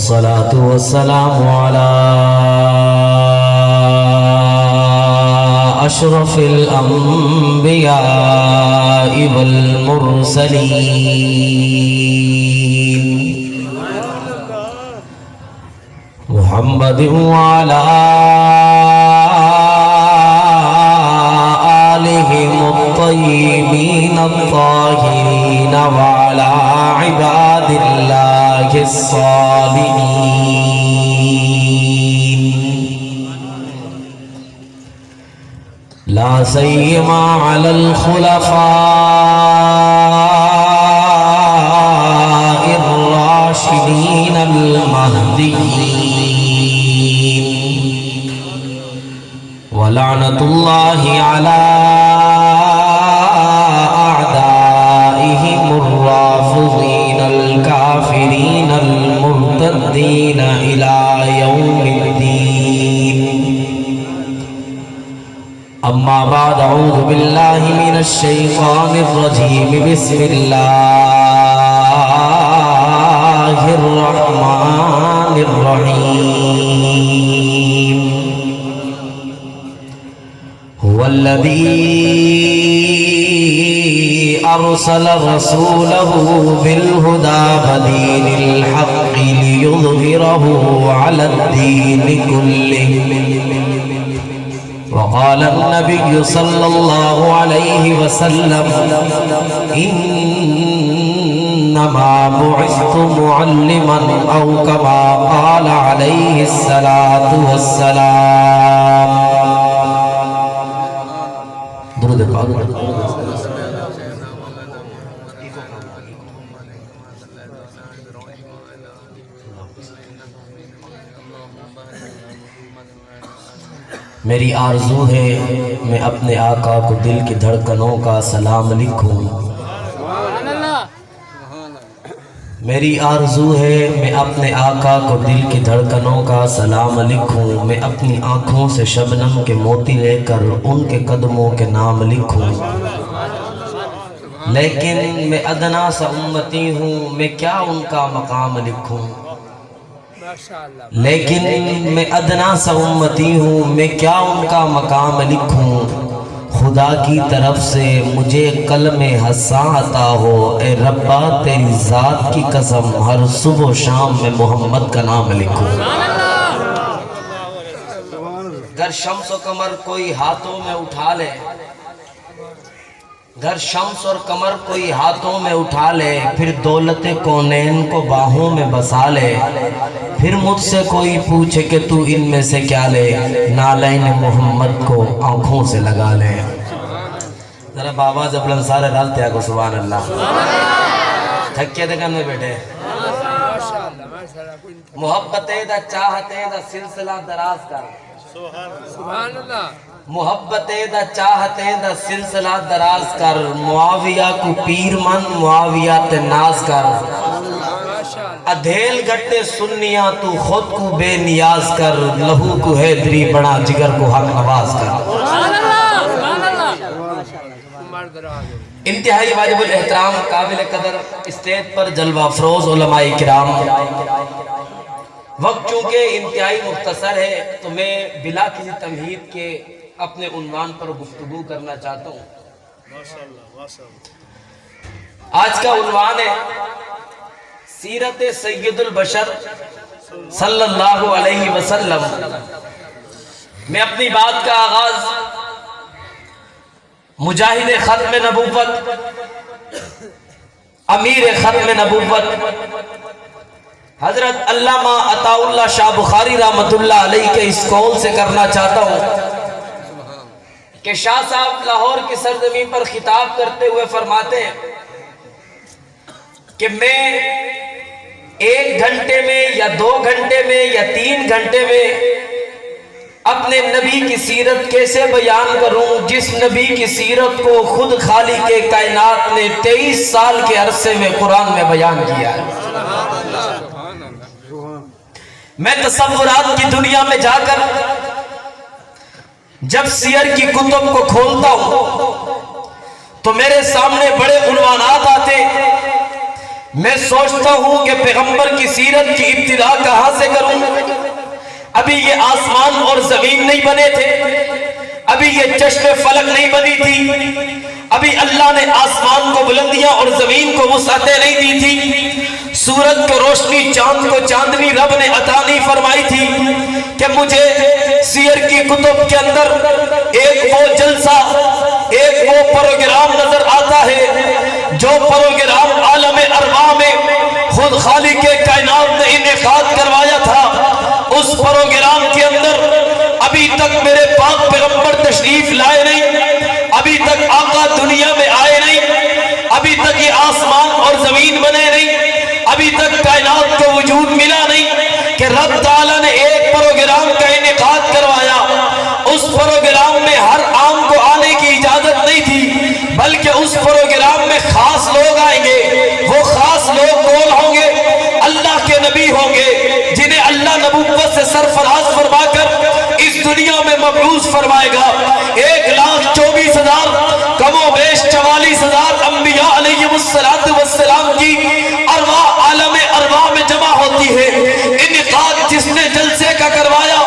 والصلاة والسلام على أشرف الأنبياء والمرسلين محمد وعلى آلهم الطيبين الطاهرين وعلى عباد الله الصالحين لا سيما على الخلفاء الراشدين المهديين ولعنة الله على أعدائهم الرافضين الكافرين المرتدين إلى يوم الدين أما بعد أعوذ بالله من الشيطان الرجيم بسم الله الرحمن الرحيم هو الذي أرسل رسوله بالهدى ودين الحق ليظهره على الدين كله وقال النبي صلى الله عليه وسلم إنما بعثت معلما أو كما قال عليه الصلاة والسلام درود پاک میری آرزو ہے میں اپنے آقا کو دل کی دھڑکنوں کا سلام لکھوں میری آرزو ہے میں اپنے آقا کو دل کی دھڑکنوں کا سلام لکھوں میں اپنی آنکھوں سے شبنم کے موتی لے کر ان کے قدموں کے نام لکھوں لیکن میں ادنا سا امتی ہوں میں کیا ان کا مقام لکھوں لیکن میں ادنا سا امتی ہوں میں کیا ان کا مقام لکھوں خدا کی طرف سے مجھے قلم حساں عطا ہو اے ربا تیری ذات کی قسم ہر صبح و شام میں محمد کا نام لکھوں گر شمس و قمر کوئی ہاتھوں میں اٹھا لے گر شمس اور قمر کوئی ہاتھوں میں اٹھا لے پھر دولت کونین کو باہوں میں بسا لے پھر مجھ سے کوئی پوچھے کہ تو ان میں سے کیا لے نالین محمد کو آنکھوں سے لگا لے ذرا بابا زبلن سارے رالتے آگو سبحان اللہ تھکے دے کرنے بیٹھے محبتیں دا چاہتیں دا سلسلہ دراز کر سبحان اللہ محبتیں دا چاہتیں دا سلسلہ دراز کر معاویہ کو پیر من معاویہ تے ناز کر ادھیل گھٹے سنیاں تو خود کو بے نیاز کر لہو کو حیدری بڑا جگر کو حق نواز کر انتہائی واجب الاحترام قابل قدر اسٹیج پر جلوہ افروز علماء کرام وقت چونکہ انتہائی مختصر ہے تو میں بلا کسی تمہید کے اپنے عنوان پر گفتگو کرنا چاہتا ہوں آج کا عنوان ہے سیرت سید البشر صلی اللہ علیہ وسلم میں اپنی بات کا آغاز مجاہد ختم نبوت امیر ختم نبوت حضرت علامہ عطا اللہ شاہ بخاری رحمت اللہ علیہ کے اس قول سے کرنا چاہتا ہوں کہ شاہ صاحب لاہور کی سرزمین پر خطاب کرتے ہوئے فرماتے ہیں کہ میں 1 گھنٹے میں یا 2 گھنٹے میں یا 3 گھنٹے میں اپنے نبی کی سیرت کیسے بیان کروں جس نبی کی سیرت کو خود خالق کائنات نے 23 سال کے عرصے میں قرآن میں بیان کیا ہے میں تصورات کی دنیا میں جا کر جب سیر کی کتب کو کھولتا ہوں تو میرے سامنے بڑے عنوانات آتے میں سوچتا ہوں کہ پیغمبر کی سیرت کی ابتدا کہاں سے کروں۔ ابھی یہ آسمان اور زمین نہیں بنے تھے، ابھی یہ چشم فلک نہیں بنی تھی، ابھی اللہ نے آسمان کو بلندیاں اور زمین کو وسعتیں نہیں دی تھی، سورج کو روشنی، چاند کو چاندنی رب نے عطا نہیں فرمائی تھی کہ مجھے سیر کی کتب کے اندر ایک وہ جلسہ، ایک وہ پروگرام نظر آتا ہے جو پروگرام عالم ارواح میں خود خالق کائنات نے انعقاد کروایا تھا۔ اس پروگرام کے اندر ابھی تک میرے پاک پیغمبر تشریف لائے نہیں، ابھی تک آقا دنیا میں آئے نہیں، ابھی تک یہ آسمان اور زمین بنے نہیں، ابھی تک کائنات کو وجود ملا نہیں کہ رب تعالیٰ نے ایک پروگرام کا انعقاد کروایا۔ اس پروگرام میں ہر عام کو آنے کی اجازت نہیں تھی، بلکہ اس پروگرام میں خاص لوگ آئیں گے۔ وہ خاص لوگ کون ہوں گے؟ اللہ کے نبی ہوں گے، جنہیں اللہ نبوت سے سرفراز فرما کر اس دنیا میں مبعوث فرمائے گا۔ 1,24,000 کم و بیش 44,000 انبیاء علیہ السلام کی ارواح عالم ارواح میں جمع ہوتی ہے۔ انعقاد جس نے جلسے کا کروایا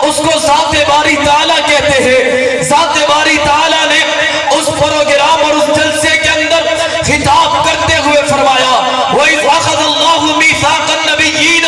اس کو ذات باری تعالیٰ کہتے ہیں۔ ذات باری تعالیٰ نے اس پروگرام اور اس جلسے کے اندر خطاب کرتے ہوئے فرمایا، وَإِذْ أَخَذَ اللَّهُ مِيثَاقَ النَّبِيِّينَ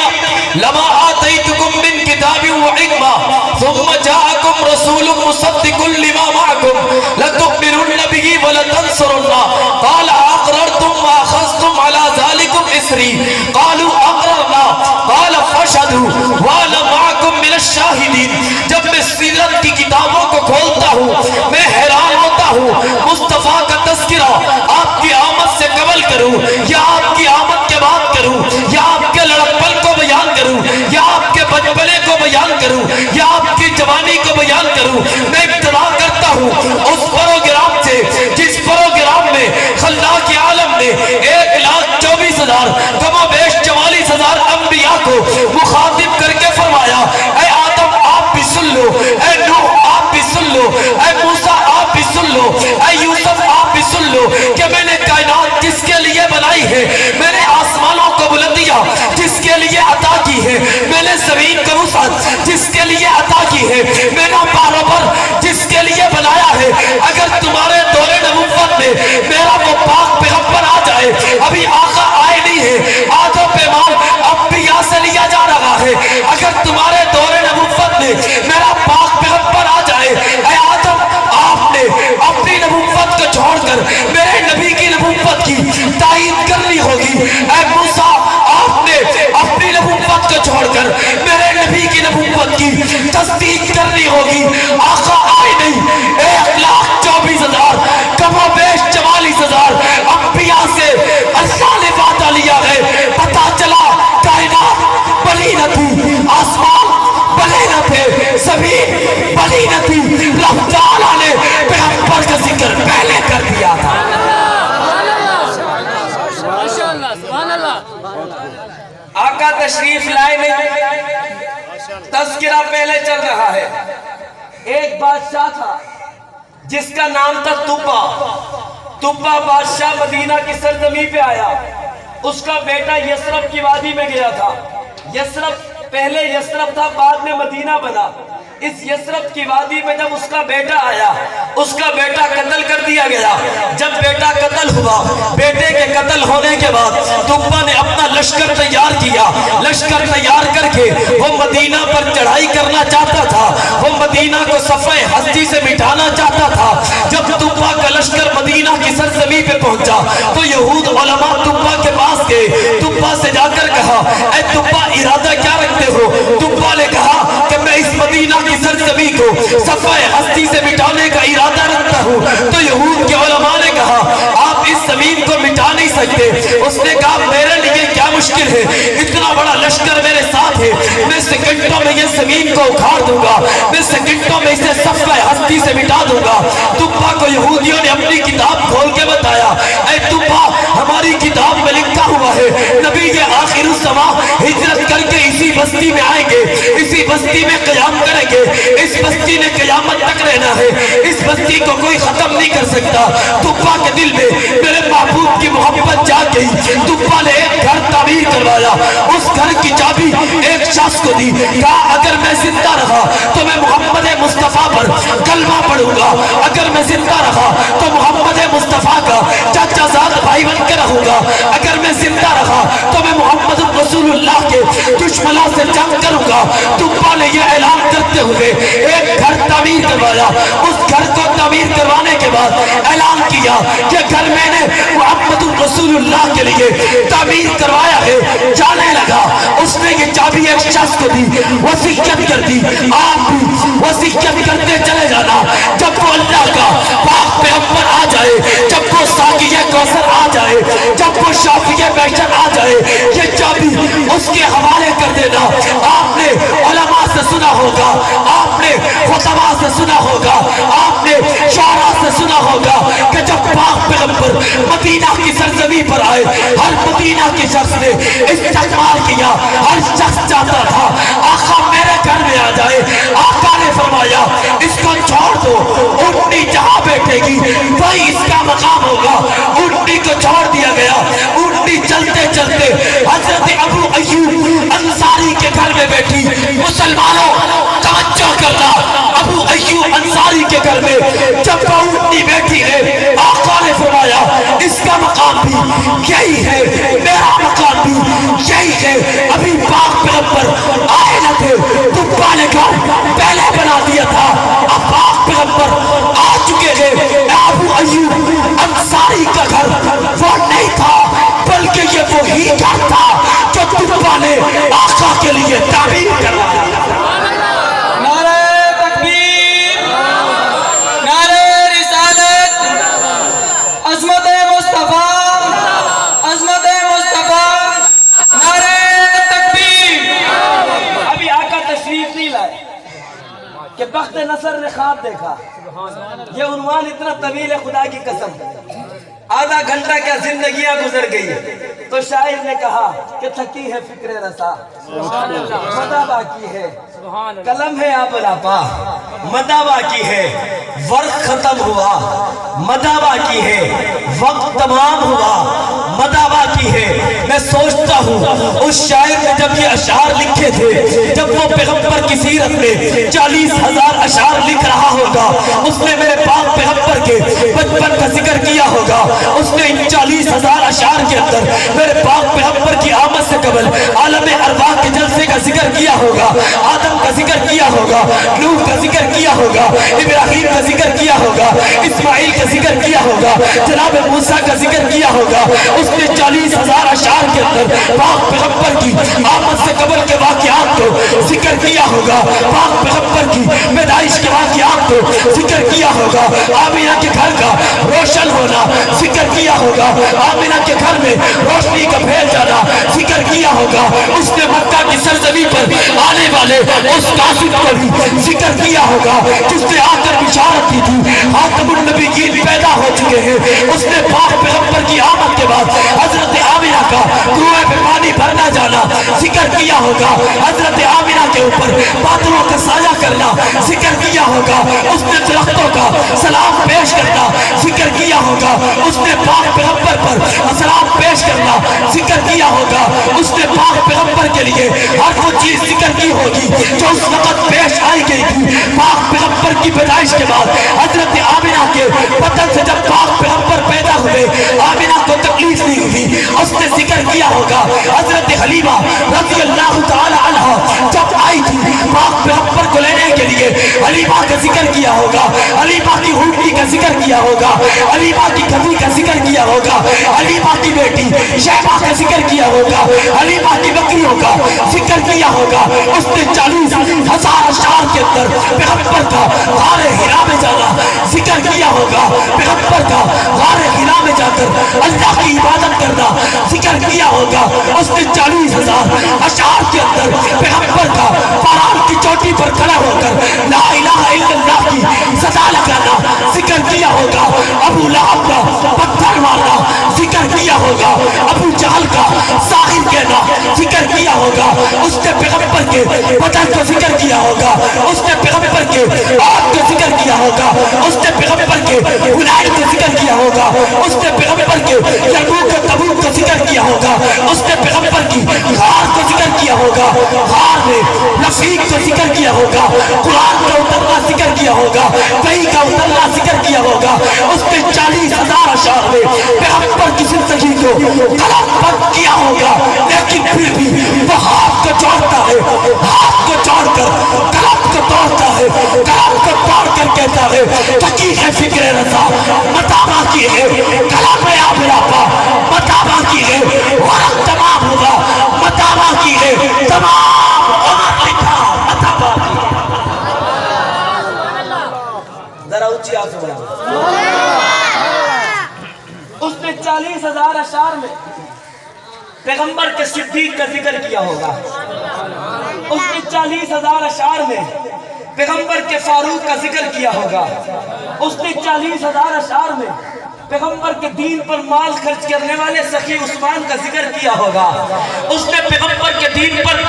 لَمَا آتَيْتُكُم مِّن كِتَابٍ وَحِكْمَةٍ ثُمَّ جَاءَكُمْ رَسُولٌ مُصَدِّقٌ لِّمَا مَعَكُمْ لَتُؤْمِنُنَّ بِهِ وَلَتَنصُرُنَّهُ قَالَ أَقْرَرْتُمْ وَأَخَذْتُمْ عَلَىٰ ذَلِكُمْ إِصْرِي قَالُوا أَقْرَرْنَا قَالَ فَاشْهَدُوا وَأَنَا مَعَكُمْ مِنَ الشَّاهِدِينَ۔ جب میں سیرت کی کتابوں کو کھولتا ہوں میں حیران ہوتا ہوں، مصطفیٰ کا تذکرہ آپ کی آمد سے قبل کروں یا آپ کی آمد کے بعد کروں، یا آپ کے لڑکپن کو بیان کروں، یا آپ کے بچپنے کو بیان کروں، یا آپ کی جوانی کو بیان کروں۔ میں ابتدا کرتا ہوں اس پروگرام سے جس پروگرام میں خلاق عالم نے 1,24,000 کم و بیش 44,000 انبیاء کو مخاطب کر کے فرمایا، اے آدم آپ بھی سن لو، اے نوح آپ بھی سن لو، اے موسیٰ آپ بھی سن لو، اے یوسف آپ بھی سن لو کہ میں نے کائنات جس کے لیے بنائی ہے، میں نے آسمانوں کو بلندیاں جس کے لیے عطا کی ہے، میں نے زمین کو وسعت جس کے لیے عطا کی ہے، میں نے باروبر جس کے لیے بنایا ہے۔ اگر تمہارے دور نبوت میں میرا وہ پاک پیغمبر آ جائے، ابھی آقا آئے نہیں ہے، آدھا پیمان انبیاء سے لیا جا رہا ہے، اگر تمہارے دور نبوت میں میرا پاک پیغمبر آ جائے، اے آدم آپ نے اپنی نبوت کو چھوڑ کر میرے نبی کی نبوت کی تائید کرنی ہوگی۔ اے موسیٰ آپ نے اپنی نبوت کو چھوڑ کر میرے نبی کی نبوت کی تصدیق کرنی ہوگی۔ آقا آئے نہیں، 1,24,000 کم و بیش 44,000 انبیاء سے اللہ نے وعدہ لیا ہے۔ پتا چلا کائنات بنی نہ تھی، آسمان بنے نہ تھے، زمین بنی نہ تھی، رب تعالیٰ نے پیغمبر کا ذکر پہلے کر دیا تھا۔ آقا تشریف لائے نہیں، تذکرہ پہلے چل رہا ہے۔ ایک بادشاہ تھا جس کا نام تھا تبا۔ تبا بادشاہ مدینہ کی سرزمین پہ آیا، اس کا بیٹا یثرب کی وادی میں گیا تھا۔ یثرب پہلے یثرب تھا، بعد میں مدینہ بنا۔ اس یثرب کی وادی میں جب اس کا بیٹا آیا، اس کا بیٹا قتل کر دیا گیا۔ جب بیٹا قتل ہوا، بیٹے کے قتل ہونے کے بعد تبا نے اپنا لشکر تیار کیا۔ لشکر تیار کر کے وہ مدینہ پر چڑھائی کرنا چاہتا تھا، وہ مدینہ کو صفحہ ہستی سے مٹانا چاہتا تھا۔ جب تبا کا لشکر مدینہ کی سرزمین پہ پہنچا تو یہود علماء تبا کے پاس گئے، تبا سے جا کر کہا، اے تبا ارادہ کیا رکھتے ہو؟ تبا نے کہا کہ میں اس مدینہ کی سرزمین کو صفحہ ہستی سے مٹانے کا ارادہ رکھتا ہوں۔ تو یہود کے علماء نے کہا آپ اس زمین کو مٹا نہیں سکتے۔ اس نے کہا میرے لیے کیا مشکل ہے، اتنا بڑا لشکر میرے ساتھ ہے، میں سیکنڈوں میں یہ زمین کو اکھاڑ دوں گا، میں سیکنڈوں میں اسے صفحہ ہستی سے مٹا دوں گا۔ تبا کو یہودیوں نے اپنی کتاب کھول کے بتایا، اے تبا ہماری کتاب میں لکھا ہوا ہے نبی یہ آخر الزمان ہجرت کر کے اسی بستی میں آئیں گے، اسی بستی میں قیام کریں گے، اس بستی نے قیامت تک رہنا ہے، اس بستی کو کوئی ختم نہیں کر سکتا۔ تبا کے دل میں میرے محبوب کی محبت جا گئی، تبا نے ایک گھر تعمیر کروایا، اس گھر کی چابی ایک شخص کو دی، کہا اگر میں زندہ رہا تو میں محمد مصطفیٰ پر کلمہ پڑھوں گا، اگر میں زندہ رہا تو محمد مصطفیٰ کا چچا زاد بھائی بن کے رہوں گا، اگر میں زندہ رہا تو میں محمد رسول اللہ کے دشمنوں سے جنگ کروں گا۔ تبا نے یہ اعلان کرتے ہوئے ایک گھر تعمیر کروایا، اس گھر کو تعمیر کروانے کے بعد اعلان کیا کہ گھر میں نے محمد رسول اللہ کے لیے تعمیر کروایا ہے۔ جانے لگا، اس نے یہ چابی ایک شخص کو دی، وصیت کر دی، آپ بھی وصیت کرتے چلے جانا، جب وہ اللہ کا پاک پیغمبر آ جائے، جب وہ ساقی کوثر آ جائے، جب وہ شافی محشر آ جائے، یہ چابی اس کے حوالے کر دینا۔ آپ نے علماء سے سنا ہوگا، آپ نے خطباء سے سنا ہوگا، آپ نے شعراء سے سنا ہوگا کہ جب پاک پیغمبر مدینہ کی سرزمین پر آئے، ہر مدینہ کے شخص نے استقبال کیا، ہر شخص چاہتا تھا آقا میرے گھر میں آ جائے۔ آقا نے فرمایا اس کو چھوڑ دو، اونٹنی جہاں بیٹھے گی وہی اس کا مقام ہوگا۔ اونٹنی کو چھوڑ دیا گیا، اونٹنی چلتے چلتے حضرت ابو ایوب انصاری کے گھر میں بیٹھی۔ مسلمانوں توجہ کرنا، ابو ایوب انصاری کے گھر میں جب وہ اونٹنی بیٹھی ہے، آقا نے فرمایا اس کا مقام بھی یہی ہے، میرا مقام بھی یہی ہے۔ ابھی پاک پیغمبر آئے نہ تھے، تبا نے گھر پہلے بنا دیا تھا، اب پاک پیغمبر آ چکے ہیں۔ ابو ایوب انصاری کا گھر وہ نہیں تھا، بلکہ یہ وہی گھر تھا جو تبا نے آقا کے لیے تعمیر کروایا۔ نعرہ تکبیر، نعرہ رسالت، عظمت مصطفیٰ، عظمت مصطفیٰ، نعرہ تکبیر۔ ابھی آقا تشریف نہیں لائے کہ بخت نصر نے خواب دیکھا، یہ عنوان اتنا طویل ہے خدا کی قسم، آدھا گھنٹہ کیا زندگیاں گزر گئی، تو شاعر نے کہا کہ تھکی ہے فکر رسا، مدہ باقی ہے، قلم ہے آپ لاپا، مدہ باقی ہے، ورق ختم ہوا، مدہ باقی ہے، وقت تمام ہوا، مدہ باقی ہے۔ میں سوچتا ہوں اس شاعر نے جب یہ اشعار لکھے تھے، جب وہ پیغمبر کی سیرت میں 40,000 اشعار لکھ رہا ہوگا، اس نے میرے پاک پیغمبر کے بچپن کا ذکر کیا ہوگا، اس نے ان 40,000 اشعار کے اندر میرے پاک پیغمبر کی آمد سے قبل عالم ارواح کے جلسے کا ذکر کیا ہوگا، آدم کا ذکر کیا ہوگا، نوح کا ذکر کیا ہوگا، ابراہیم کا ذکر کیا ہوگا، اسماعیل کا ذکر کیا ہوگا، جناب موسیٰ کا ذکر کیا ہوگا۔ اس نے 40,000 اشعار کے اندر پاک پیغمبر کی آمد سے قبل کے واقعات کو ذکر کیا ہوگا، پاک پیغمبر کی پیدائش کے واقعات کو ذکر کیا ہوگا، آمینہ کے گھر کا روشن ہونا ذکر کیا ہوگا، آمینہ کے گھر میں روشنی کا پھیل جانا ذکر کیا ہوگا۔ اس نے مکہ کی سرزمین پر آنے والے اس قاصد کو بھی ذکر کیا ہوگا جس نے آ کر بشارت کی تھی خاتم النبیین پیدا ہو چکے ہیں۔ اس نے پاک پیغمبر کی آمد کے بعد حضرت آمینہ کا کنویں پہ پانی بھرنا جانا ذکر کیا ہوگا، حضرت آمینہ کے اوپر بادلوں کا سایہ کرنا ذکر کیا ہوگا، اس نے درختوں کا سلام پیش کرنا ذکر کیا ہوگا، اس نے پاک پیغمبر پر سلام پیش کرنا ذکر کیا ہوگا، اس نے پاک پیغمبر کے لیے ہر وہ چیز ذکر کی ہوگی جو اس وقت پیش آئی گئی تھی۔ پاک پیغمبر کی پیدائش کے بعد حضرت آمینہ کے بدن سے جب پاک پیغمبر پیدا ہوئے، آمینہ کو تکلیف نہیں ہوئی، اس نے ذکر کیا ہوگا حضرت حلیمہ رضی اللہ تعالی عنہ جب آئی تھی پاک پیغمبر کو لینے کے لیے، حلیمہ کا ذکر کیا ہوگا، حلیمہ کی اونٹنی کا ذکر کیا ہوگا، حلیمہ کی کبھی کا ذکر کیا ہوگا، حلیمہ کی بیٹی شیبہ کا ذکر کیا ہوگا، حلیمہ کی بکریوں کا ذکر کیا ہوگا۔ اس نے 40,000 اشعار کے اندر پیغمبر کا غار حرا میں جانا ذکر کیا ہوگا، پیغمبر کا غار حرا میں جا کر اللہ کی عبادت کرنا ذکر کیا ہوگا۔ اس نے 40,000 اشعار کے اندر پیغمبر کا پہاڑ کی چوٹی پر کھڑا ہو کر لا الہ الا اللہ کی صدا لگانا ذکر کیا ہوگا، ابو لہب کا پتھر مارنا ذکر کیا ہوگا ابو جہل کا ساحر کہنا ذکر کیا ہوگا اس نے پیغمبر کے بدن کو ذکر کیا ہوگا اس نے پیغمبر کے آگ کو ذکر کیا ہوگا اس نے پیغمبر کے حنین کو ذکر کیا ہوگا اس نے پیغمبر کے یرموک و تبوک کو ذکر کیا ہوگا اس نے پیغمبر کی غار کو ذکر کیا ہوگا غار میں رفیق کو ذکر کیا ہوگا قرآن کا اترنا ذکر کیا ہوگا وحی کا اترنا ذکر کیا ہوگا اس نے 40,000 اشعار میں پیغمبر کی زندگی کو قلم بند کیا ہوگا لیکن پھر بھی وہ ہاتھ کو جوڑتا ہے ہاتھ کو جوڑ کر قلم کو توڑتا ہے قلم کو توڑ کر کہتا ہے تحقیق فکر رضا مطابع کی ہے کلام آپ راپا مطابع کی ہے ورق تمام ہوگا مطابع کی ہے تمام عمر لکھا مطابع کی ہے ذرا اونچی آپ سے بڑھا اس نے 40,000 اشعار میں پیغمبر کے صدیق کا ذکر کیا ہوگا اس نے 40,000 اشعار میں پیغمبر کے فاروق کا ذکر کیا ہوگا اس نے 40,000 اشعار میں پیغمبر کے دین پر مال خرچ کرنے والے سخی عثمان کا ذکر کیا ہوگا اس نے پیغمبر کے دین پر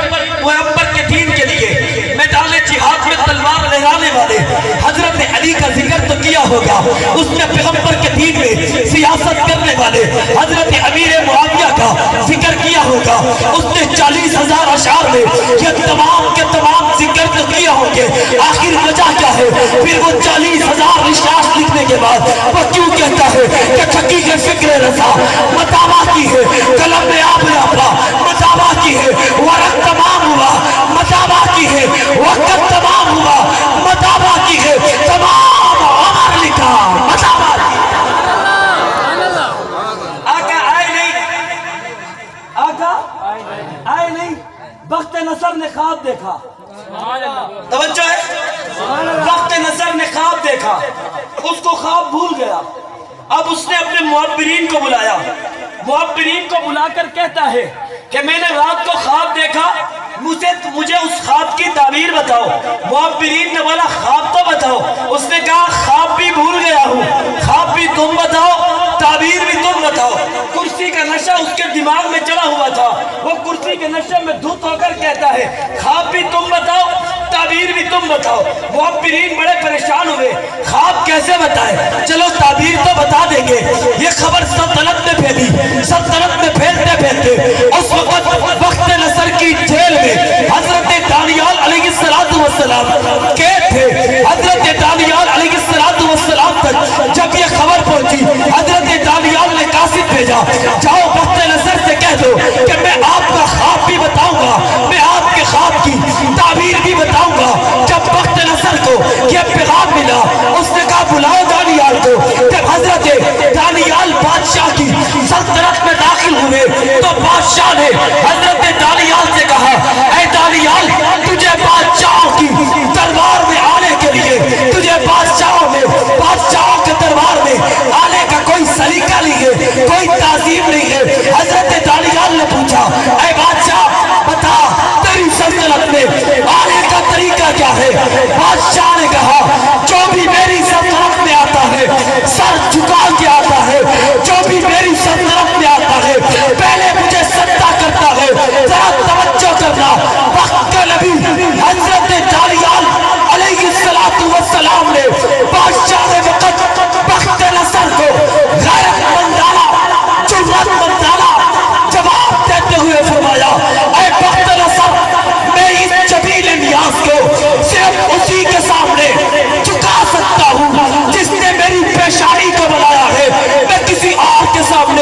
پیغمبر کے دین کے لیے میدان جہاد میں تلوار لہرانے والے حضرت علی کا ذکر تو کیا ہوگا اس نے پیغمبر کے دین میں سیاست کرنے والے حضرت امیر معاویہ کا ذکر کیا ہوگا اس نے 40,000 اشعار میں یہ تمام کے تمام ذکر تو کیا ہوگے آخر وجہ کیا ہے پھر وہ 40,000 اشعار لکھنے کے بعد وہ کیوں کہتا ہے کہ تحقیق فکر رضا مطابع کی ہے قلم میں آپ راپا مطابع کی ہے ورق تمام ہوا مطابع کی ہے وقت تمام ہوا مطابع کی ہے تمام عمر لکھا مطابع کی آقا آئے نہیں آقا آئے نہیں بخت نصر نے خواب دیکھا توجہ ہے بخت نصر نے خواب دیکھا اس کو خواب بھول گیا اب اس نے اپنے معبرین کو بلایا معبرین کو بلا کر کہتا ہے کہ میں نے رات کو خواب دیکھا مجھے اس خواب کی تعبیر بتاؤ معبرین نے بولا خواب تو بتاؤ اس نے کہا خواب بھی بھول گیا ہوں خواب بھی تم بتاؤ تعبیر بھی تم بتاؤ کرسی کا نشہ اس کے دماغ میں چڑھا ہوا تھا وہ کرسی کے نشے میں دھت ہو کر کہتا ہے خواب بھی تم بتاؤ تعبیر بھی تم بتاؤ معبرین بڑے پریشان ہوئے خواب کیسے بتائے چلو تعبیر تو بتا دیں گے یہ خبر سلطنت میں پھیلی سلطنت میں پھیلتے پھیلتے اس وقت وقت نصر کی جیل میں حضرت دانیال علیہ السلام کے تھے حضرت دانیال علیہ السلام تک جب یہ خبر پہنچی حضرت دانیال نے قاصد بھیجا جاؤ وقت نصر سے کہہ دو کہ میں آپ کا خواب بھی بتاؤں گا میں آپ کے خواب کی تعبیر بھی بتاؤں گا جب وقت نصر کو یہ پیغام ملا اس نے کہا بلاؤ دانیال کو جب حضرت دانیال بادشاہ کی سلطنت میں داخل ہوئے تو بادشاہ نے حضرت دانیال سے کہا اے دانیال تجھے بادشاہوں کی دربار میں آنے کے لیے تجھے بادشاہوں کے دربار میں آنے کا کوئی سلیقہ نہیں ہے کوئی تعظیم نہیں ہے حضرت دانیال نے پوچھا اے بادشاہ بتا تیری سلطنت میں آنے کا طریقہ کیا ہے بادشاہ نے کہا جو بھی میری سلطنت میں آتا ہے سر جھکا کے آتا ہے جو بھی میری سلطنت میں آتا ہے پہلے مجھے سجدہ کرتا ہے ذرا توجہ کرنا وقت کا نبی حضرت دانیال علیہ السلام نے بادشاہ نے وقت نصر کو غیرت مندانہ جرأت مندانہ جواب دیتے ہوئے فرمایا اے وقت نصر میں اس جبیل نیاز کو صرف اسی کے سامنے جھکا سکتا ہوں جس نے میری پیشانی کو بنایا ہے میں کسی اور کے سامنے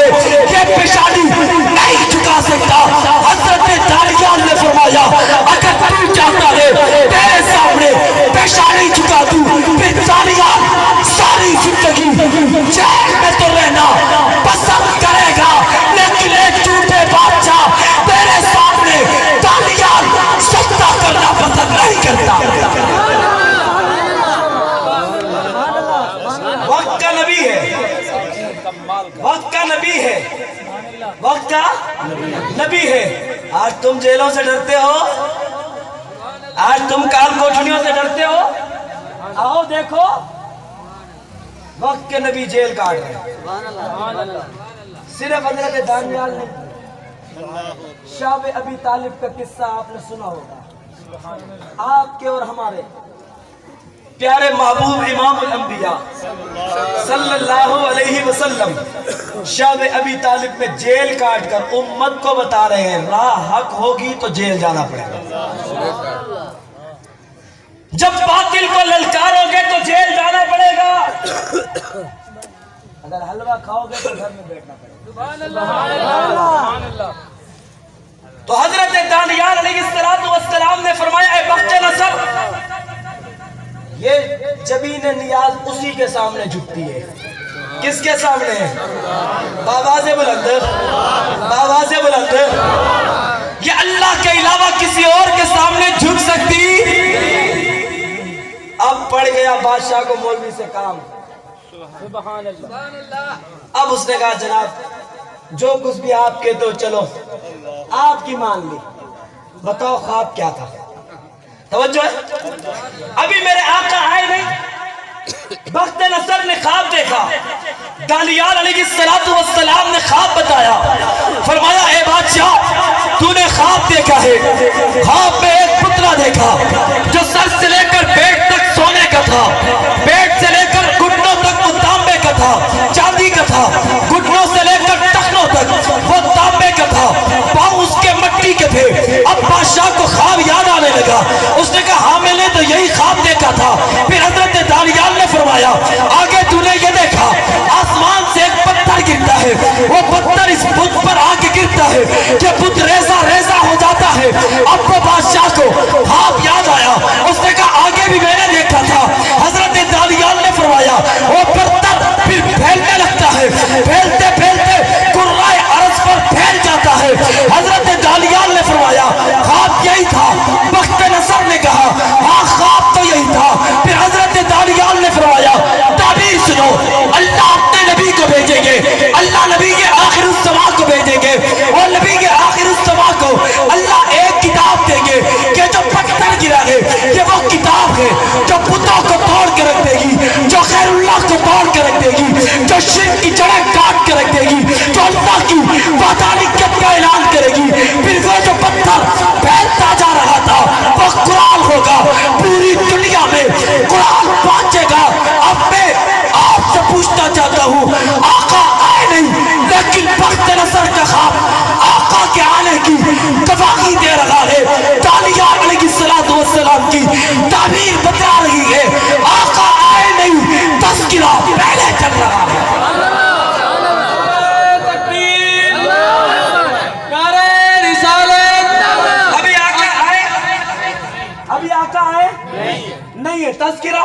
یہ پیشانی نہیں جھکا سکتا حضرت دانیال نے فرمایا اگر تو چاہتا ہے تیرے سامنے پیشانی جھکا دوں پھر دانیال ساری زندگی جیل میں تو رہنا پسند کرے گا لیکن ایک جھوٹے بادشاہ تیرے سامنے دانیال سجدہ کرنا پسند نہیں کرتا وقت کا نبی ہے وقت کا نبی ہے وقت کا نبی ہے آج تم جیلوں سے ڈرتے ہو آج تم کال کوٹھڑیوں سے ڈرتے ہو آؤ دیکھو وقت کے نبی جیل کاٹ رہے صرف حضرت دانیال نے شاب ابی طالب کا قصہ آپ نے سنا ہوگا. آپ کے اور ہمارے پیارے محبوب امام الانبیاء صلی اللہ علیہ وسلم شاب ابی طالب میں جیل کاٹ کر امت کو بتا رہے ہیں راہ حق ہوگی تو جیل جانا پڑے گا. جب باطل کو للکارو گے تو جیل جانا پڑے گا. اگر حلوہ کھاؤ گے تو گھر میں بیٹھنا پڑے گا. تو حضرت دانیال علیہ السلام نے فرمایا اے بخت نصر، یہ جبین نیاز اسی کے سامنے جھکتی ہے. کس کے سامنے ہے؟ بآواز بلند، بآواز بلند. یہ اللہ کے علاوہ کسی اور کے سامنے جھک سکتی؟ اب پڑ گیا بادشاہ کو مولوی سے کام. اب اس نے کہا جناب جو کچھ بھی آپ کے تو چلو آپ کی مان لی، بتاؤ خواب کیا تھا؟ توجہ ہے، ابھی میرے آقا آئے نہیں، بخت نصر نے خواب دیکھا. دانیال علیہ السلام نے خواب بتایا. فرمایا اے بادشاہ تو نے خواب دیکھا ہے. خواب میں ایک پتلا دیکھا جو سر سے لے کر پیٹ تک سونے کا تھا، پیٹ سے لے کر گھٹنوں تک وہ تانبے کا تھا، چاندی کا تھا، گھٹنوں سے لے کر ٹخنوں تک وہ تانبے کا تھا، پاؤں اس کے مٹی کے تھے. اب بادشاہ کو خواب یاد آنے لگا. اس نے کہا ہاں میں نے تو یہی خواب دیکھا تھا. پھر حضرت دانیال نے فرمایا آگے تو نے یہ دیکھا آسمان سے ایک پتھر گرتا ہے، وہ پتھر اس بت پر آ کے گرتا ہے کہ بت ریزہ ریزہ ہو جاتا ہے. اب وہ بادشاہ کو خواب یاد آیا. اس نے کہا آگے بھی میں نے دیکھا تھا. حضرت دانیال نے فرمایا وہ پتھر پھر پھیلنے لگتا ہے، پھیلتے پھیلتے قرائے عرض پر پھیل جاتا ہے. حضرت دانیال نے فرمایا خواب یہی تھا. بخت نصر نے کہا ہاں خواب تو یہی تھا. پھر حضرت دانیال نے فرمایا تعبیر سنو، اللہ اپنے نبی کو بھیجیں گے، اللہ نبی کے آخر الزمان کو بھیجیں گے، اور نبی کے آخر الزمان کو اللہ ایک کتاب دیں گے کہ جو پتھر گرا ہے یہ وہ کتاب ہے جو بتوں کو توڑ کے رکھ دے گی، جو خیر اللہ کو توڑ کے رکھ دے گی، جو شرک کی جڑیں کاٹ کے رکھ دے گی، جو اللہ کی وحدانیت کا اعلان کرے گی. پھر وہ جو پتھر پھیلتا جا رہا تھا وہ قرآن ہوگا. پوری دنیا میں قرآن پہنچے گا. اب میں آپ سے پوچھنا چاہتا ہوں آقا آئے نہیں لیکن بخت نصر کا خواب آقا کے آنے کی گواہی دے رہا ہے. دانیال علیہ السلام کی تعبیر بتا رہی ہے آقا آئے نہیں، تذکرہ پہلے چل رہا ہے. ابھی آقا آئے نہیں ہے، تذکرہ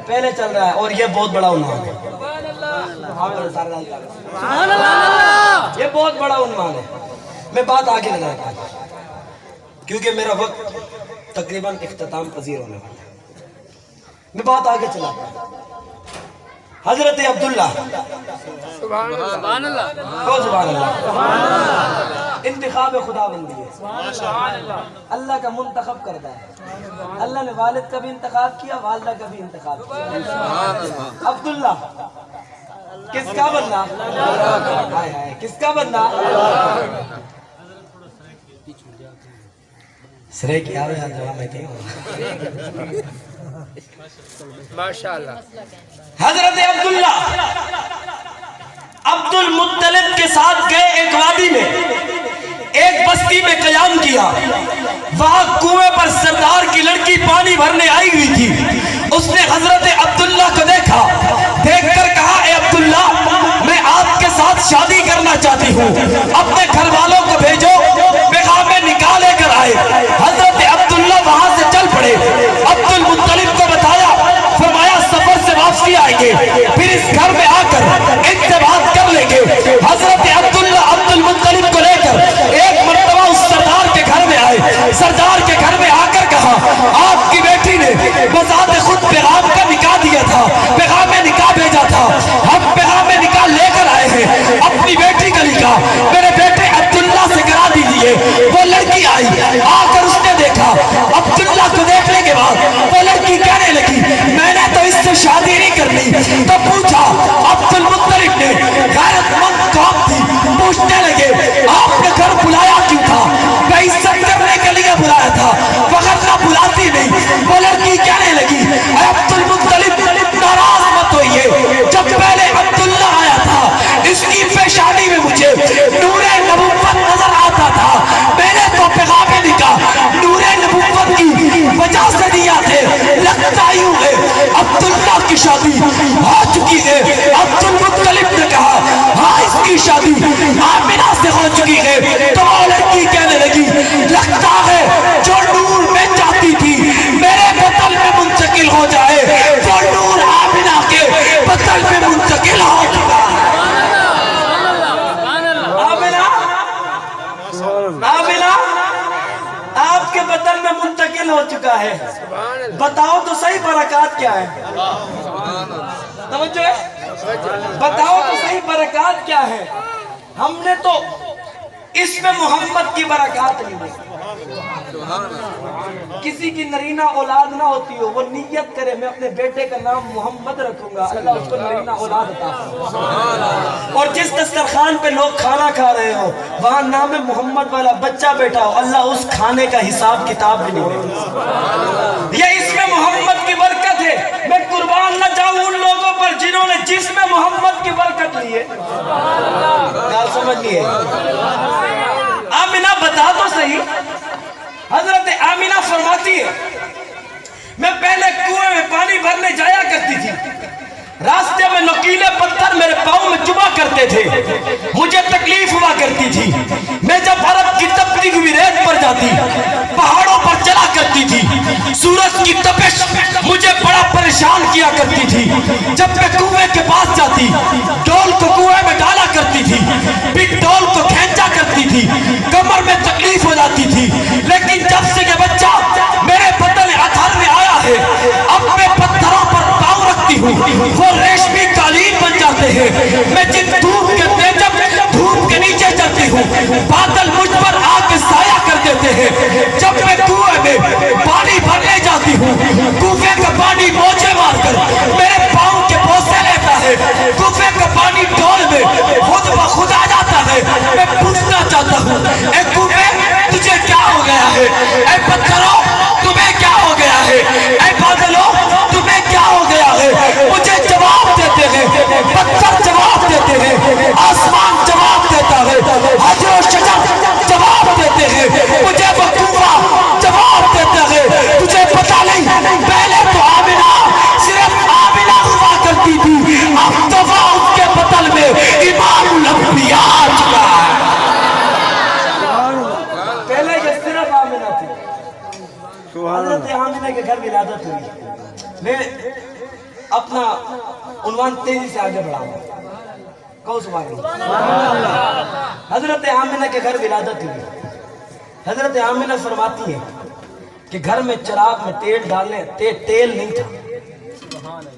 پہلے چل رہا ہے. اور یہ بہت بڑا عنوان ہے، یہ بہت بڑا عنوان ہے. میں بات آگے لگا رہا ہوں کیونکہ میرا وقت تقریباً اختتام پذیر ہونے والا ہے. میں بات آگے چلا رہا ہوں. حضرت عبداللہ سبحان اللہ انتخاب خدا بندی ہے، اللہ کا منتخب کرتا ہے. اللہ نے والد کا بھی انتخاب کیا، والدہ کا بھی انتخاب کیا. عبداللہ کس کا بندہ؟ کس کا بندہ؟ سرے کیا ہو یہاں جواب میں کہیں ماشاءاللہ. حضرت عبداللہ عبد المطلب کے ساتھ گئے ایک وادی میں، ایک بستی میں قیام کیا. وہاں کنویں پر سردار کی لڑکی پانی بھرنے آئی ہوئی تھی. اس نے حضرت عبداللہ کو دیکھا، دیکھ کر کہا اے عبداللہ میں آپ کے ساتھ شادی کرنا چاہتی ہوں، اپنے گھر والوں کو بھیجو پیغام نکاح لے کر آئے. حضرت عبداللہ وہاں سے چل پڑے. عبد المطلب کو بتایا، فرمایا سفر سے واپسی آئیں گے، پھر اس گھر میں آ کر ان سے بات کر لیں گے. حضرت عبداللہ عبد المطلب کو لے کر ایک مرتبہ اس سردار کے گھر میں آئے. سردار کے گھر میں آ کر کہا آپ کی بیٹی نے بذات خود پیغام کا نکاح دیا تھا، پیغام نکاح بھیجا تھا، ہم پیغام نکاح لے کر آئے ہیں اپنی بیٹی کا نکاح میرے بیٹے عبداللہ سے کرا دیجیے. وہ لڑکی آئی، آ کر اس نے دیکھا. عبداللہ کو دیکھنے کے بعد وہ لڑکی کہنے لگی میں نے تو اس سے شادی نہیں کرنی. تو پوچھا عبد المطلب نے غیرت مند قوم تھی لگتا یوں ہے عبداللہ کی شادی ہو چکی ہے. عبد المطلب نے کہا ہاں اس کی شادی آمنہ سے ہو چکی ہے. تو وہ لڑکی کہنے لگی لگتا ہے جو نور میں چاہتی تھی میرے بطن میں منتقل ہو جائے وہ نور آمنہ کے بطن میں منتقل ہو چکا ہے. آمنہ آپ کے بطن میں منتقل ہو چکا ہے. بتاؤ تو صحیح برکات کیا ہے؟ توجہ ہے؟ بتاؤ تو صحیح برکات کیا ہے؟ ہم نے تو اس میں محمد کی برکات لی ہے. کسی کی نرینہ اولاد نہ ہوتی ہو وہ نیت کرے میں اپنے بیٹے کا نام محمد رکھوں گا, اللہ اس کو نرینہ اولاد عطا فرمائے. اور جس دسترخوان پہ لوگ کھانا کھا رہے ہو وہاں نام محمد والا بچہ بیٹھا ہو, اللہ اس کھانے کا حساب کتاب بھی نہیں دے. یہ اس میں محمد کی برکت ہے. میں قربان نہ جاؤں ان لوگوں پر جنہوں نے جس میں محمد کی برکت لی ہے. کیا سمجھ لیے؟ آمنہ بتا تو صحیح. حضرت آمنہ فرماتی ہے میں پہلے کنویں میں پانی بھرنے جایا کرتی تھی. راستے میں نوکیلے پتھر میرے پاؤں میں چبھا کرتے تھے, مجھے تکلیف ہوا کرتی تھی. میں جب عرب کی تپتی ہوئی ریت پر جاتی پہاڑوں پر چلا کرتی تھی. سورج کی تپش مجھے بڑا پریشان کیا کرتی تھی. جب میں کنویں کے پاس جاتی ڈول کو کنویں میں ڈالا کرتی تھی, پھر ڈول کو کھینچا کرتی تھی, کمر میں تکلیف ہو جاتی تھی. لیکن جب سے یہ بچہ میرے بدن اطہر میں آیا ہے اب میں پتھروں پر پاؤں رکھتی ہوں وہ ریشمی قالین بن جاتے ہیں. میں جن دھوپ کے تیجب دھوپ کے نیچے چلتی ہوں بادل مجھ پر آ کے سایہ کر دیتے ہیں. جب میں کنویں میں پانی بھرنے جاتی ہوں کنویں کا پانی موجے مار کر میرے پاؤں کے بوسے لیتا ہے. کنویں کا پانی ڈول میں خود بخود آ جاتا ہے. میں پوچھنا چاہتا ہوں اے کنویں تجھے کیا ہو گیا ہے؟ اے پتھروں تمہیں کیا ہو گیا ہے؟ اے بادلوں تمہیں کیا ہو گیا ہے؟ مجھے جواب دیتے ہیں, پتھر جواب دیتے ہیں, آسمان جواب دیتا ہے, حجر و شجر جواب دیتے ہیں, مجھے وقوفہ جواب دیتا ہے. تجھے پتہ نہیں پہلے تو آمنہ صرف آمنہ ہوا کرتی تھی, اب تو وہ اس کے بدل میں امام الانبیاء آ چکا ہے. پہلے یہ صرف آمنہ تھی. حضرت آمنہ کے گھر ولادت ہوئی. میں اپنا عنوان تیزی سے آگے بڑھاؤں گا. کون سبحان اللہ. حضرت آمنہ کے گھر ولادت ہوئی. حضرت آمنہ فرماتی ہے کہ گھر میں چراغ میں تیل ڈالنے تیل نہیں تھا,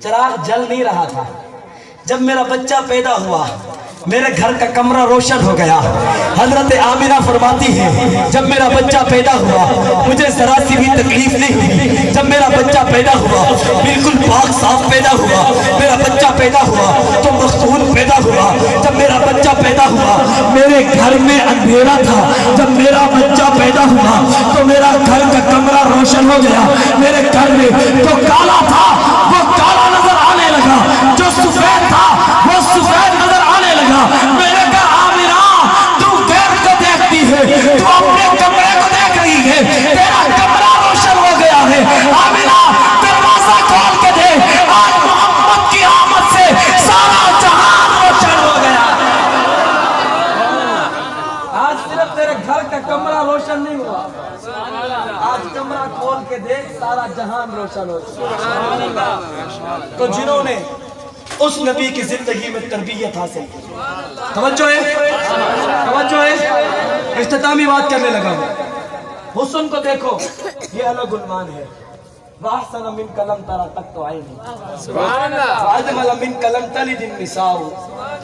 چراغ جل نہیں رہا تھا. جب میرا بچہ پیدا ہوا میرے گھر کا کمرہ روشن ہو گیا. حضرت آمنہ فرماتی ہے جب میرا بچہ پیدا ہوا مجھے ذرا سی بھی تکلیف نہیں ہوئی. جب میرا بچہ پیدا ہوا بالکل پاک صاف پیدا ہوا. میرا بچہ پیدا ہوا تو مختون پیدا ہوا. جب میرا بچہ پیدا ہوا میرے گھر میں اندھیرا تھا. جب میرا بچہ پیدا ہوا تو میرا گھر کا کمرہ روشن ہو گیا. میرے گھر میں جو کالا تھا وہ کالا نظر آنے لگا, جو سفید تھا وہ سفید نظر آنے لگا. میں نے کہا آمنہ تو غیر کو دیکھتی ہے, تو اپنے کمرے کو دیکھ رہی ہے, تیرا کمرہ روشن ہو گیا ہے. آمنہ دروازہ کھول کے دیکھ, آج محمد کی آمد سے سارا جہان روشن ہو گیا. آج صرف تیرے گھر کا کمرہ روشن نہیں ہوا, آج کمرہ کھول کے دیکھ سارا جہان روشن ہو گیا. تو جنہوں نے اس نبی کی زندگی میں تربیت حاصل کی, توجہ ہے, اختتامی بات کرنے لگا ہوں. حسن کو دیکھو یہ الگ عنوان ہے. وَأَحْسَنَ مِنْكَ لَمْ تَرَ قَطُّ عَيْنِي وَأَجْمَلَ مِنْكَ لَمْ تَلِدِ النِّسَاءُ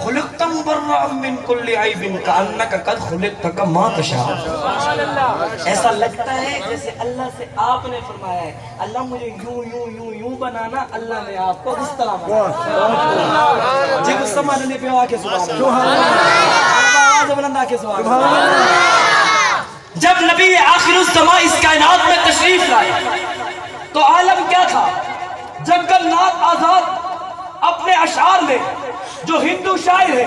خُلِقْتَ مُبَرَّأً مِنْ كُلِّ عَيْبٍ كَأَنَّكَ قَدْ خُلِقْتَ كَمَا تَشَاءُ. ایسا لگتا ہے جیسے اللہ سے آپ نے فرمایا ہے اللہ مجھے یوں یوں یوں یوں بنانا, اللہ نے آپ کو اس طرح بنانا. جی کچھ سمجھنے پہ آ کے سبحان اللہ, آواز بلند آ کے سبحان اللہ. جب نبی آخر الزمان اس کائنات میں تشریف لائے تو عالم کیا تھا؟ جنگل نات آزاد اپنے اشعار میں جو ہندو شاعر ہے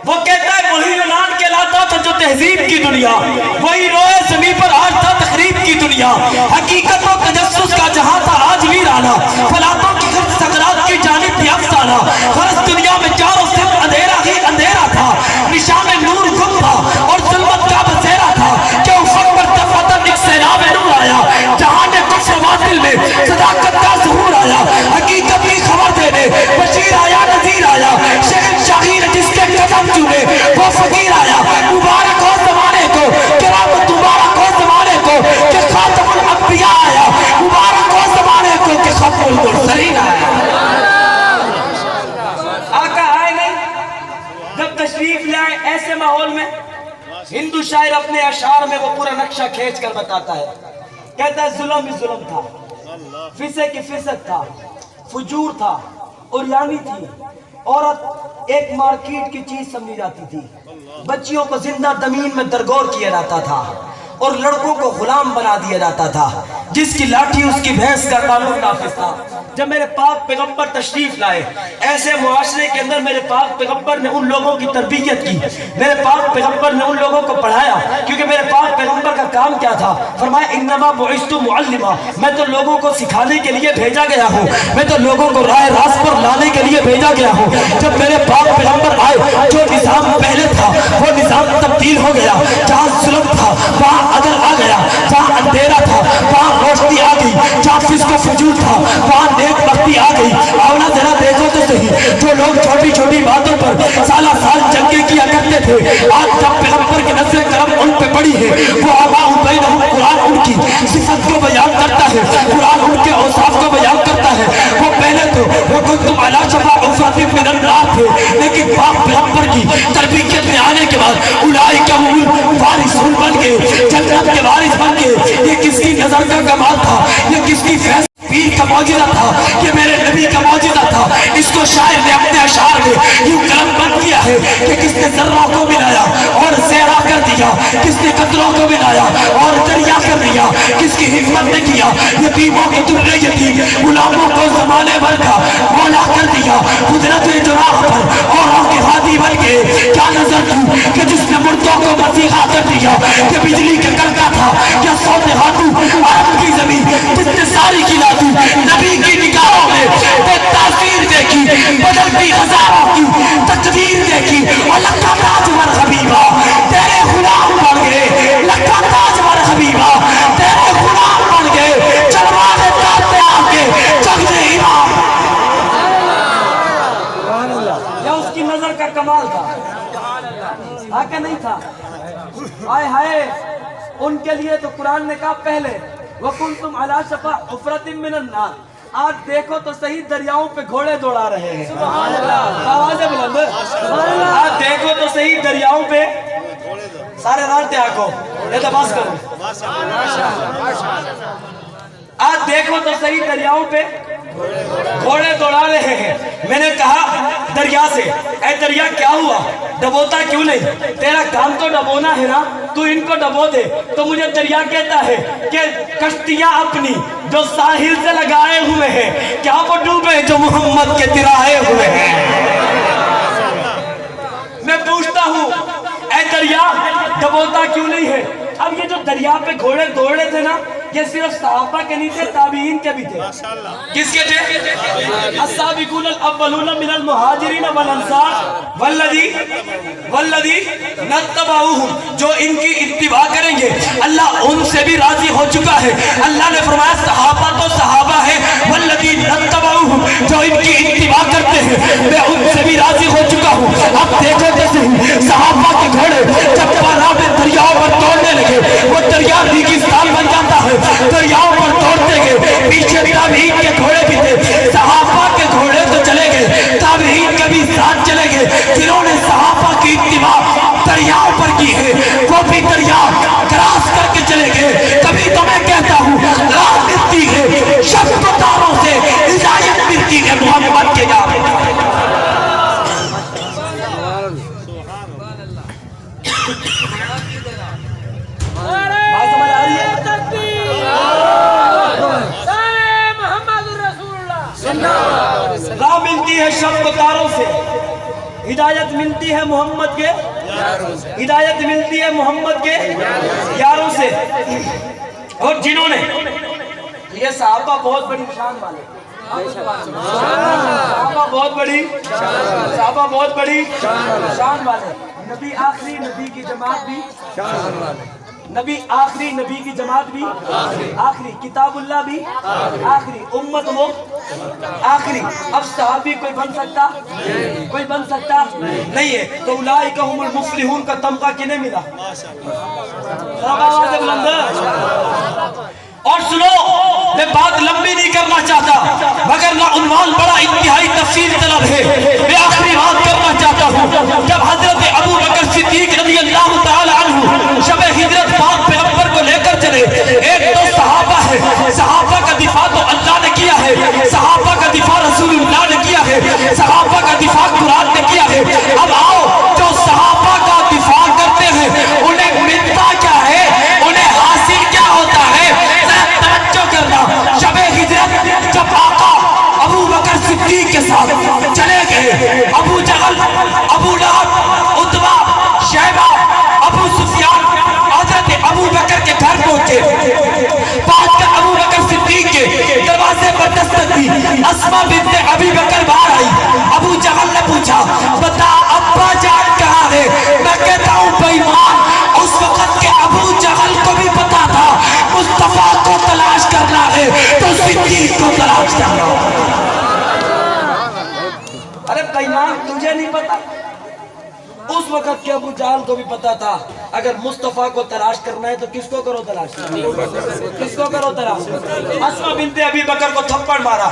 وہ کہتا ہے وہی یونان کہلاتا تھا جو تہذیب کی دنیا, وہی روئے زمین پر آج تھا تخریب کی دنیا حقیقت و تجسس کا جہاں تھا آج ویرانہ فلاتوں کی خرد سکرات کی جانب بھی افسانہ فرض دنیا میں چاروں صرف اندھیرا ہی اندھیرا تھا نشان نور گم تھا اور ظلمت کا بسیرا تھا کہ افق پر دفعتاً ایک سیلاب نور آیا جہاں نے کفر باطل میں صداقت کا ظہور آیا حقیقت کی خبر دینے بشیر آیا نذیر آیا شہن شاہین جس کے قدم چومے وہ فقیر آیا مبارک ہو زمانے کو کرامت مبارک ہو زمانے کو کہ خاتم الانبیاء آیا مبارک ہو زمانے کو کہ ختم المرسلین آیا آقا آئے نہیں جب تشریف لائے ایسے ماحول میں ہندو شاعر اپنے اشعار میں وہ پورا نقشہ کھینچ کر بتاتا ہے کہتا ہے ظلم ہی ظلم تھا فسق ہی فسق تھا فجور تھا اور یعنی تھی عورت ایک مارکیٹ کی چیز سمجھی جاتی تھی بچیوں کو زندہ زمین میں درگور کیا جاتا تھا اور لڑکوں کو غلام بنا دیا جاتا تھا جس کی لاٹھی اس کی بھینس کا قانون نافذ تھا جب میرے پاک پیغمبر تشریف لائے ایسے معاشرے کے اندر میرے پاک پیغمبر نے ان لوگوں کی تربیت کی میرے پاک پیغمبر نے ان لوگوں کو پڑھایا کیونکہ میرے پاک پیغمبر کا کام کیا تھا فرمایا انما بعثت معلما میں تو لوگوں کو سکھانے کے لیے بھیجا گیا ہوں میں تو لوگوں کو راہ راست پر لانے کے لیے بھیجا گیا ہوں جب میرے پاک پیغمبر آئے جو نظام پہلے تھا وہ نظام تبدیل ہو گیا جہاں ظلم تھا وہاں عدل آ گیا جہاں اندھیرا تھا وہاں روشنی آ گئی جہاں فسق و فجور تھا وہاں نیک بختی آ گئی آولا ذرا دیکھو تو صحیح جو لوگ چھوٹی چھوٹی باتوں پر سالہ سال جنگیں کیا کرتے تھے آج جب پیغمبر کی نسل کرم ان پہ پڑی ہے وہ آباء بینہم قرآن ان کی صفت کو بیان کرتا ہے قرآن ان کے اوصاف کو بیان کرتا ہے وہ پہلے تو وہ کنتم علی شفا حفرۃ من النار تھے لیکن پاک پیغمبر کی تربیت میں آنے کے بعد اولئک هم الوارثون بن گئے جنت کے وارث بن گئے یہ کس کی نظر کا کمال تھا یہ کس کی فیض پیر کا معجزہ تھا یہ میرے نبی کا معجزہ تھا اس کو شاعر نے اپنے اشعار میں یوں قلم بند کیا ہے کہ کس نے ذروں کو ملایا اور زیرہ کر دیا کس نے قطروں کو ملایا اور دریا کر دیا کس کی حکمت نے کیا یتیموں کی در یتیم غلاموں کو زمانے بھر کا مولا کر دیا قدرت جراح پر اوروں کے ہادی بن گئے کیا نظر تھی کہ جس نے مردوں کو مسیحا کر دیا کہ بجلی کا کرتا تھا کیا سوتے ہاتھوں عرب کی زمین جس نے ساری کھلا دی نبی کی نگاہوں میں بے تاثیر دیکھی بدلتی ہزاروں کی تقدیر دیکھی اور لکھا تاجور حبیبہ تیرے غلام بن گئے لکھا تاجور حبیبہ تیرے غلام بن گئے چلوانے تاتے آگے چکنے امام یہ اس کی نظر کا کمال تھا آکے نہیں تھا آئے ہائے ان کے لیے تو قرآن نے کہا پہلے وَكُنْتُمْ عَلَى شَفَا حُفْرَةٍ مِّنَ النَّارِ آج دیکھو تو صحیح دریاؤں پہ گھوڑے دوڑا رہے ہیں سبحان اللہ آوازیں بلند آج دیکھو تو صحیح دریاؤں پہ سارے رانتے آنکھوں یہ تو باس کرو آج دیکھو تو صحیح دریاؤں پہ گھوڑے دوڑا رہے ہیں میں نے کہا دریا سے اے دریا کیا ہوا ڈبوتا کیوں نہیں تیرا کام تو ڈبونا ہے نا تو ان کو ڈبو دے تو مجھے دریا کہتا ہے کہ کشتیاں اپنی جو ساحل سے لگائے ہوئے ہیں کیا وہ ڈوبے جو محمد کے ترائے ہوئے ہیں میں پوچھتا ہوں اے دریا ڈبوتا کیوں نہیں ہے اب یہ جو دریا پہ گھوڑے دوڑ رہے تھے نا یہ صرف صحابہ کے نہیں تھے تابعین کے بھی تھے کس کے تھے السابقون الاولون من المہاجرین والانصار والذی نتبعوہم جو ان کی اتباع کریں گے اللہ ان سے بھی راضی ہو چکا ہے اللہ نے فرمایا صحابہ تو صحابہ ہیں والذی نتبعوہم جو ان کی اتباع کرتے ہیں میں ان سے بھی راضی ہو چکا ہوں اب دیکھو جیسے صحابہ کے گھوڑے جب پارا میں دریاؤں پر توڑنے لگے وہ دریا ریگستان بن جاتا ہے دریاؤں پر توڑتے گئے پیچھے تابعین کے گھوڑے بھی تھے صحابہ کے گھوڑے تو چلے گئے تابعین کے بھی ساتھ چلے گئے جنہوں نے صحابہ کی اتباع دریاؤں پر کی ہے وہ بھی دریا کراس کر کے چلے گئے کبھی تو میں کہتا ہوں راہ ملتی ہے شب و تاروں سے ہدایت ملتی ہے محمد کے نام راہ ملتی ہے شب و تاروں سے ہدایت ملتی ہے محمد کے ہدایت ملتی ہے محمد کے یاروں سے اور جنہوں نے یہ صحابہ بہت بڑی شان والے صحابہ بہت بڑی شان والے نبی آخری نبی کی جماعت بھی نبی آخری نبی کی جماعت بھی آخری کتاب اللہ بھی آخری امت وہ آخری اب صحابی کوئی بن سکتا نہیں ہے تو اولئک هم المفلحون کا تمغہ کنہیں ملا اور سنو میں بات لمبی نہیں کرنا چاہتا مگر نہ عنوان بڑا انتہائی تفصیل طلب ہے میں آخری بات کرنا چاہتا ہوں جب حضرت ابو بکر صدیق رضی اللہ تعالی عنہ شب ہجرت پاک پیغمبر کو لے کر چلے ایک تو صحابہ ہے صحابہ کا دفاع تو اللہ نے کیا ہے صحابہ کا دفاع رسول اللہ نے کیا ہے صحابہ کا دفاع قرآن نے کیا ہے اب آؤ جو صحابہ کا دفاع کرتے ہیں انہیں ملتا کیا ہے انہیں حاصل کیا ہوتا ہے شب ہجرت جب آقا ابو بکر صدیق کے ساتھ چلے گئے ابو جہل ابو لہب عتبہ شیبہ ابو سفیان حضرت ابو بکر کے گھر پہنچے پانچ کا ابو بکر صدیق کے دروازے پر دستک دی اسما بنت ابی بکر باہر آئی ابو جہل نے پوچھا بتا ابا جان کہاں ہے میں کہتا ہوں بے ایمان اس وقت کے ابو جہل کو بھی پتا تھا مصطفیٰ کو تلاش کرنا ہے تو صدیق کو تلاش کرنا ارے پیمان تجھے نہیں پتا اس وقت کے ابو جہل کو بھی پتا تھا اگر مصطفیٰ کو تلاش کرنا ہے تو کس کو کرو تلاش اسما بنت ابی بکر کو تھپڑ مارا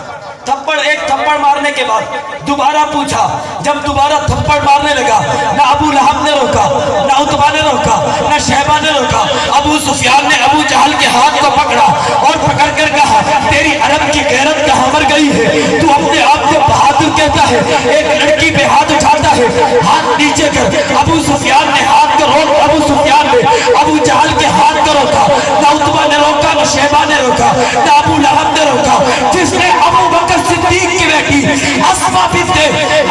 ایک تھپڑ مارنے کے بعد دوبارہ پوچھا جب دوبارہ تھپڑ مارنے لگا نہ ابو لہب نے روکا نہ عتبہ نے روکا نہ شیبہ نے روکا ابو سفیان نے ابو جہل کے ہاتھ کو پکڑا اور پکڑ کر کہا تیری عرب کی غیرت کہاں مر گئی ہے تو اپنے آپ کو بہادر کہتا ہے ایک لڑکی پہ ہاتھ اٹھاتا ہے ہاتھ نیچے کر ابو سفیان نے ہاتھ کو روک ابو سفیان نے ابو جہل کے ہاتھ کو روکا نہ عتبہ نے روکا نہ شیبہ نے روکا نہ ابو لہب نے روکا جس نے ابو بکر صدیق کی بیٹی اسما بنت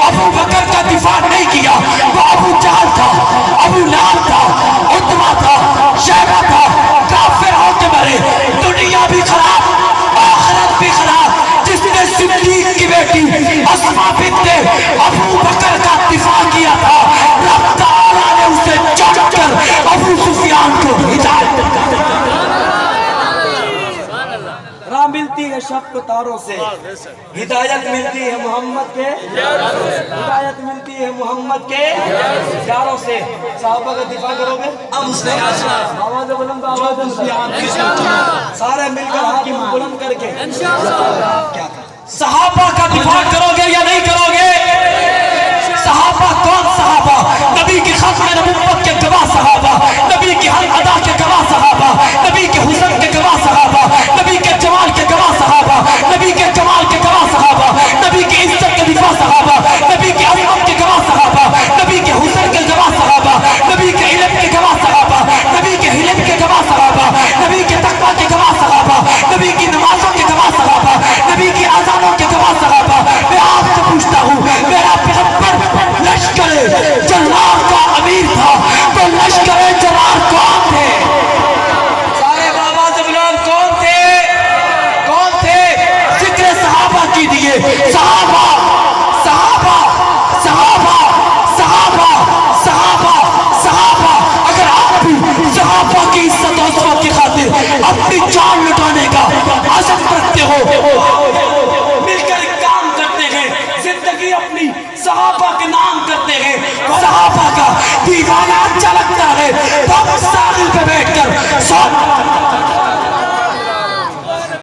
ابو بکر کا دفاع نہیں کیا وہ ابو جہل تھا ابو لہب تھا عتبہ تھا شیبہ تھا کافر ہو کے مرے دنیا بھی خراب آخرت بھی خراب جس نے صدیق کی بیٹی اسما بنت ابو بکر کا دفاع کیا تھا رب تعالیٰ نے اسے چڑھ کر ابو سفیان کو ہدایت راہ ملتی ہے شب تاروں سے ہدایت ملتی ہے محمد کے ہدایت ملتی ہے محمد کے یاروں سے صحابہ کا دفاع کرو گے اب اس نے آواز بلند سارے مل کر ہاتھ بلند کر کے صحابہ کا دفاع کرو گے یا نہیں کرو گے صحابہ کون صحابہ نبی کی ختم نبوت کے گواہ صحابہ نبی کی ہر ادا کے گواہ صحابہ نبی کے حسن کے گواہ صحابہ نبی کے جمال کے گواہ صحابہ نبی کے جمال کے گواہ صحابہ نبی کی عزت کے دفاع صحابہ نبی کی عظمت کے گواہ صحابہ نبی کے حسن کے گواہ صحابہ نبی کے علم کے گواہ صحابہ نبی کے حلم کے گواہ صحابہ نبی کے تقویٰ کے گواہ صحابہ نبی کی نمازوں کے گواہ صحابہ نبی کی اذانوں کے گواہ صحابہ میں آپ سے پوچھتا ہوں میرا پیغمبر لشکر جلال کا امیر تھا تو لشکر جلال کون تھے سارے بابا زبلان کون تھے ذکر صحابہ کی دیئے صحابہ صحابہ صحابہ صحابہ صحابہ صحابہ اگر آپ بھی صحابہ کی عزت و عظمت کی خاطر اپنی جان لٹانے کا عزم رکھتے ہو مل کر کام کرتے ہیں زندگی اپنی صحابہ کے نام کرتے ہیں صحابہ کا دیوانہ اچھا لگتا ہے تو ساحل پہ بیٹھ کر